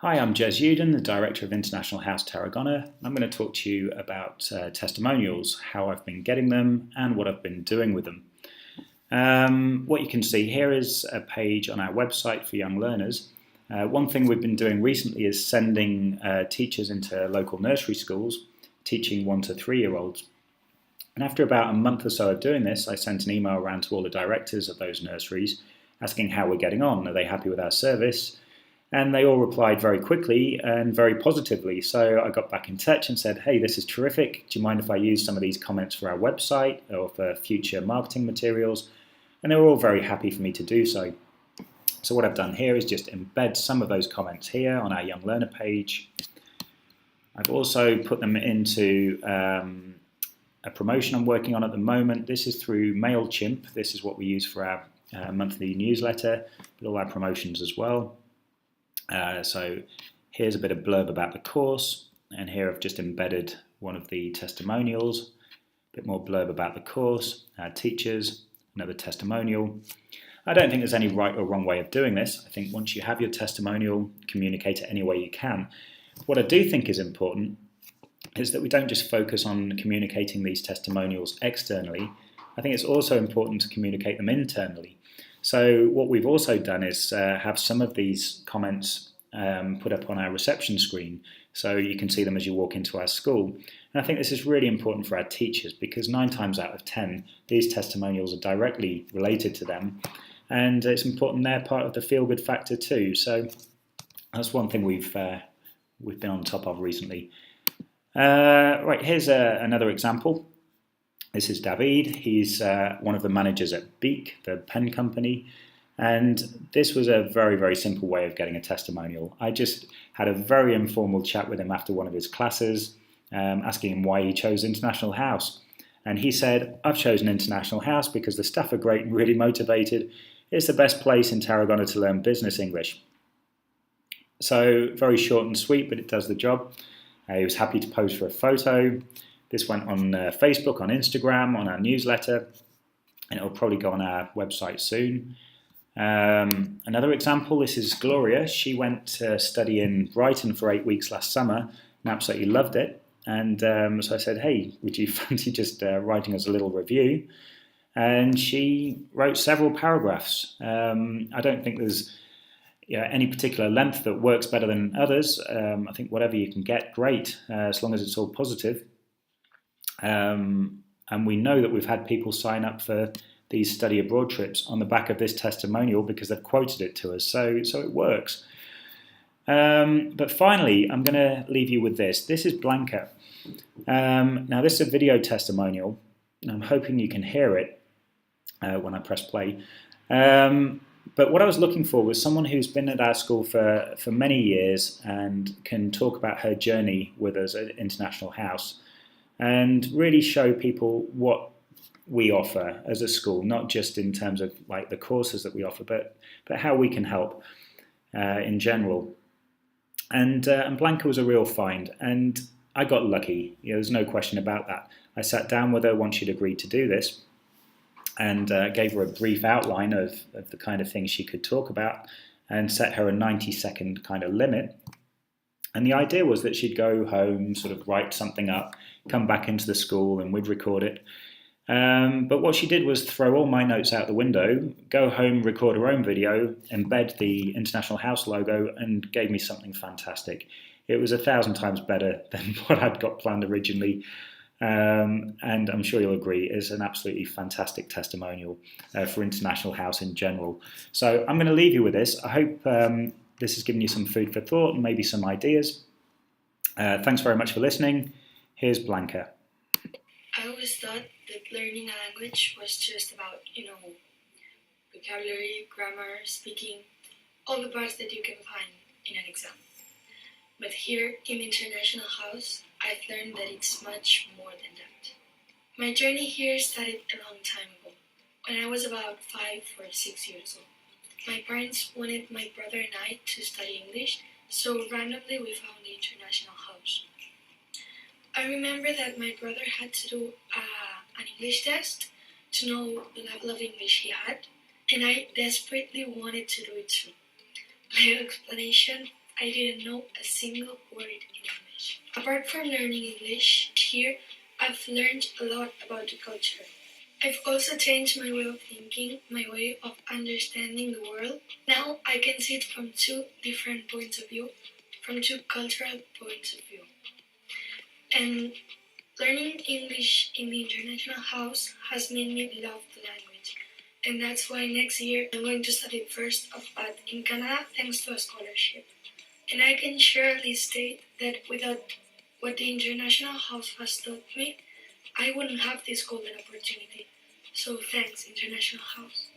Hi, I'm Jez Uden, the Director of International House Tarragona. I'm going to talk to you about testimonials, how I've been getting them and what I've been doing with them. What you can see here is a page on our website for young learners. One thing we've been doing recently is sending teachers into local nursery schools, teaching 1 to 3-year-olds. And after about a month or so of doing this, I sent an email around to all the directors of those nurseries asking how we're getting on. Are they happy with our service? And they all replied very quickly and very positively. So I got back in touch and said, hey, this is terrific. Do you mind if I use some of these comments for our website or for future marketing materials? And they were all very happy for me to do so. So what I've done here is just embed some of those comments here on our Young Learner page. I've also put them into a promotion I'm working on at the moment. This is through MailChimp. This is what we use for our monthly newsletter, but all our promotions as well. So here's a bit of blurb about the course, and here I've just embedded one of the testimonials, a bit more blurb about the course, teachers, another testimonial. I don't think there's any right or wrong way of doing this. I think once you have your testimonial, communicate it any way you can. What I do think is important is that we don't just focus on communicating these testimonials externally. I think it's also important to communicate them internally. So what we've also done is have some of these comments put up on our reception screen so you can see them as you walk into our school. And I think this is really important for our teachers because 9 times out of 10 these testimonials are directly related to them, and it's important they're part of the feel-good factor too. So that's one thing we've been on top of recently. Right, here's another example. This is David. He's one of the managers at Beak, the pen company. And this was a very, very simple way of getting a testimonial. I just had a very informal chat with him after one of his classes, asking him why he chose International House. And he said, I've chosen International House because the staff are great and really motivated. It's the best place in Tarragona to learn business English. So very short and sweet, but it does the job. He was happy to pose for a photo. This went on Facebook, on Instagram, on our newsletter, and it'll probably go on our website soon. Another example, this is Gloria. She went to study in Brighton for 8 weeks last summer and absolutely loved it. And so I said, hey, would you fancy just writing us a little review? And she wrote several paragraphs. I don't think there's any particular length that works better than others. I think whatever you can get, great, as long as it's all positive. And we know that we've had people sign up for these study abroad trips on the back of this testimonial because they've quoted it to us, so it works. But finally, I'm going to leave you with this. This is Blanca. Now this is a video testimonial, and I'm hoping you can hear it when I press play. But what I was looking for was someone who's been at our school for many years and can talk about her journey with us at International House and really show people what we offer as a school, not just in terms of like the courses that we offer, but how we can help in general. And Blanca was a real find, and I got lucky. There's no question about that. I sat down with her once she'd agreed to do this and gave her a brief outline of the kind of things she could talk about and set her a 90-second kind of limit. And the idea was that she'd go home, sort of write something up, come back into the school, and we'd record it. But what she did was throw all my notes out the window, go home, record her own video, embed the International House logo, and gave me something fantastic. It was 1,000 times better than what I'd got planned originally. And I'm sure you'll agree, it's an absolutely fantastic testimonial for International House in general. So I'm going to leave you with this. I hope this has given you some food for thought and maybe some ideas. Thanks very much for listening. Here's Blanca. I always thought that learning a language was just about, vocabulary, grammar, speaking, all the parts that you can find in an exam. But here in the International House, I've learned that it's much more than that. My journey here started a long time ago, when I was about 5 or 6 years old. My parents wanted my brother and I to study English, so randomly we found the International House. I remember that my brother had to do an English test to know the level of English he had, and I desperately wanted to do it too. Little explanation, I didn't know a single word in English. Apart from learning English, here I've learned a lot about the culture. I've also changed my way of thinking, my way of understanding the world. Now I can see it from two different points of view, from two cultural points of view. And learning English in the International House has made me love the language. And that's why next year I'm going to study first of all in Canada thanks to a scholarship. And I can surely state that without what the International House has taught me, I wouldn't have this golden opportunity. So thanks, International House.